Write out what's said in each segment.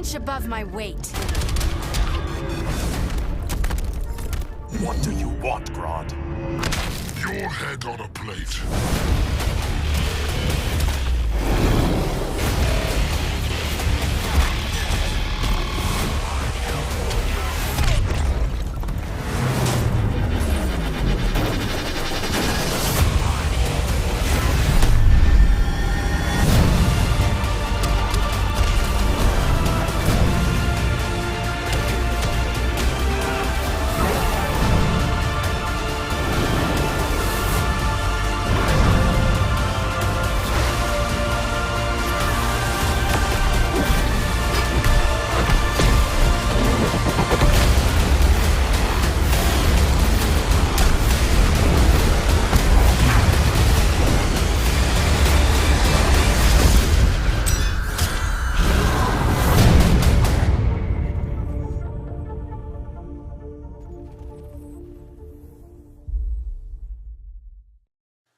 punch above my weight. What do you want, Grodd? Your head on a plate.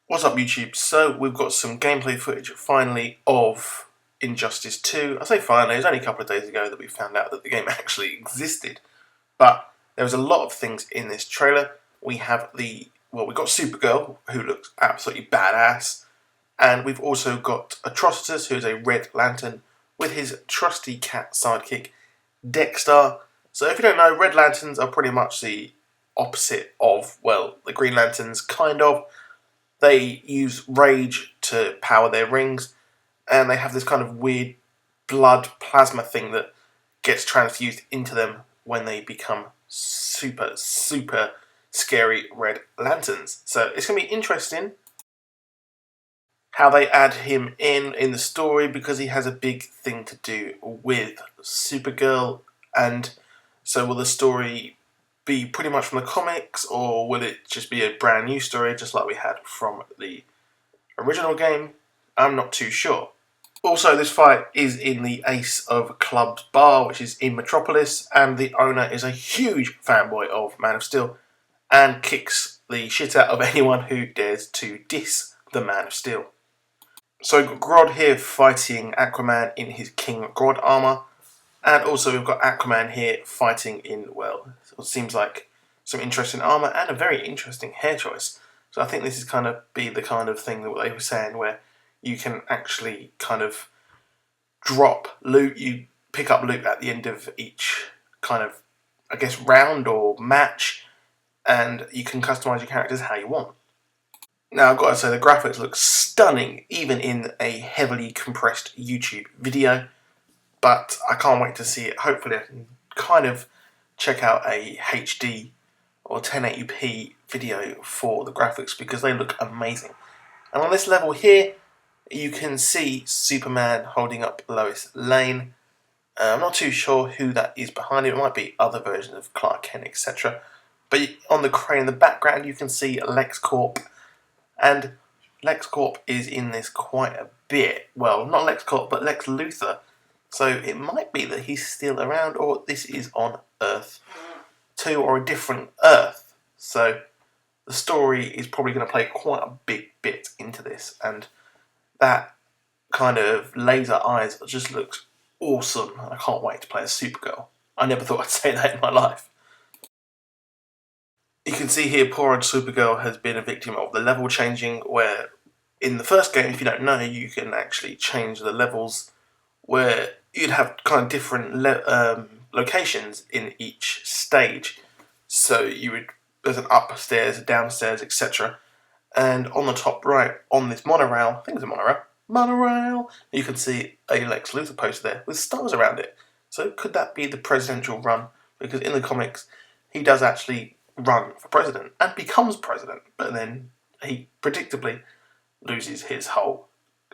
What's up, YouTube? So we've got some gameplay footage finally of Injustice 2. I say finally, it was only a couple of days ago that we found out that the game actually existed. But there was a lot of things in this trailer. We have we got Supergirl, who looks absolutely badass. And we've also got Atrocitus, who's a Red Lantern, with his trusty cat sidekick, Dexter. So if you don't know, Red Lanterns are pretty much the opposite of, well, the Green Lanterns, kind of. They use rage to power their rings, and they have this kind of weird blood plasma thing that gets transfused into them when they become super, super scary Red Lanterns. So it's going to be interesting how they add him in the story, because he has a big thing to do with Supergirl. And so will the story be pretty much from the comics, or will it just be a brand new story just like we had from the original game? I'm not too sure. Also, this fight is in the Ace of Clubs bar, which is in Metropolis, and the owner is a huge fanboy of Man of Steel and kicks the shit out of anyone who dares to diss the Man of Steel. So we've got Grodd here fighting Aquaman in his King Grodd armor. And also we've got Aquaman here fighting in, well, it seems like some interesting armour and a very interesting hair choice. So I think this is kind of be the kind of thing that they were saying, where you can actually kind of drop loot, you pick up loot at the end of each kind of, I guess, round or match, and you can customise your characters how you want. Now I've got to say, the graphics look stunning, even in a heavily compressed YouTube video. But I can't wait to see it. Hopefully I can kind of check out a HD or 1080p video for the graphics, because they look amazing. And on this level here, you can see Superman holding up Lois Lane. I'm not too sure who that is behind it. It might be other versions of Clark Kent, etc. But on the crane in the background, you can see LexCorp. And LexCorp is in this quite a bit. Well, not LexCorp, but Lex Luthor. So it might be that he's still around, or this is on Earth 2, or a different Earth. So the story is probably going to play quite a big bit into this, and that kind of laser eyes just looks awesome. I can't wait to play as Supergirl. I never thought I'd say that in my life. You can see here poor old Supergirl has been a victim of the level changing, where in the first game, if you don't know, you can actually change the levels where you'd have kind of different locations in each stage. So there's an upstairs, a downstairs, etc. And on the top right, on this monorail, I think it's a monorail, you can see a Lex Luthor poster there with stars around it. So could that be the presidential run? Because in the comics, he does actually run for president and becomes president, but then he predictably loses his whole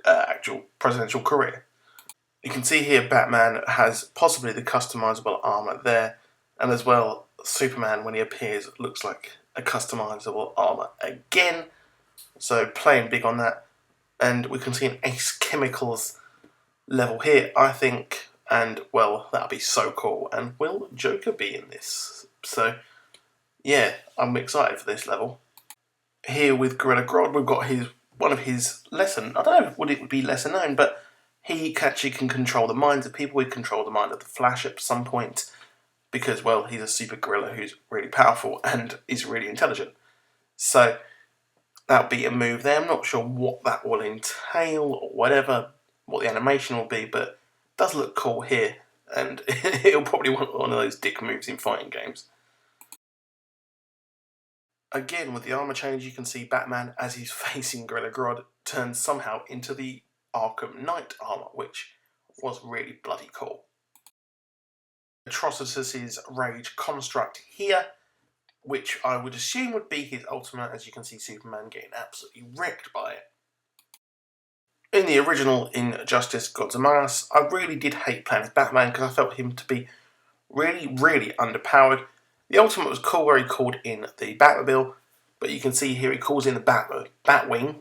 actual presidential career. You can see here Batman has possibly the customizable armor there, and as well Superman, when he appears, looks like a customizable armor again. So playing big on that. And we can see an Ace Chemicals level here, I think, and well, that'll be so cool. And will Joker be in this? So yeah, I'm excited for this level. Here with Gorilla Grodd, we've got one of his lesser, I don't know if it would be lesser known, but he actually can control the minds of people. He controlled the mind of the Flash at some point because, well, he's a super gorilla who's really powerful and is really intelligent. So that'll be a move there. I'm not sure what that will entail or whatever, what the animation will be, but it does look cool here. And it'll probably want one of those dick moves in fighting games. Again, with the armor change, you can see Batman, as he's facing Gorilla Grodd, turns somehow into the Arkham Knight armor, which was really bloody cool. Atrocitus's Rage construct here, which I would assume would be his ultimate, as you can see Superman getting absolutely wrecked by it. In the original Injustice Gods Among Us, I really did hate playing as Batman because I felt him to be really, really underpowered. The ultimate was cool where he called in the Batmobile, but you can see here he calls in the Batwing,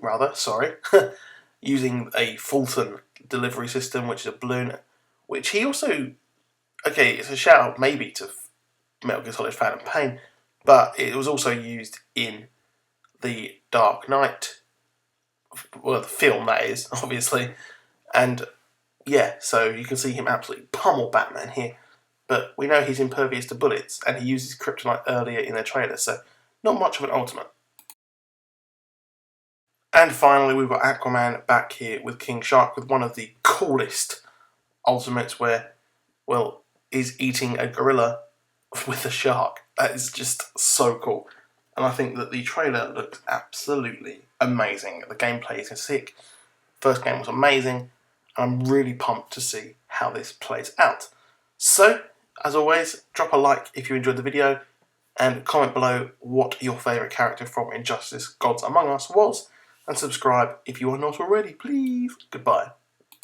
using a Fulton delivery system, which is a balloon, which he also, okay, it's a shout out maybe to Metal Gear Solid Phantom Pain, but it was also used in the Dark Knight, well, the film that is, obviously, and yeah, so you can see him absolutely pummel Batman here. But we know he's impervious to bullets, and he uses kryptonite earlier in the trailer, so not much of an ultimate. And finally, we've got Aquaman back here with King Shark with one of the coolest ultimates where, well, he's eating a gorilla with a shark. That is just so cool. And I think that the trailer looks absolutely amazing. The gameplay is sick. First game was amazing. And I'm really pumped to see how this plays out. So, as always, drop a like if you enjoyed the video and comment below what your favourite character from Injustice Gods Among Us was, and subscribe if you are not already, please. Goodbye.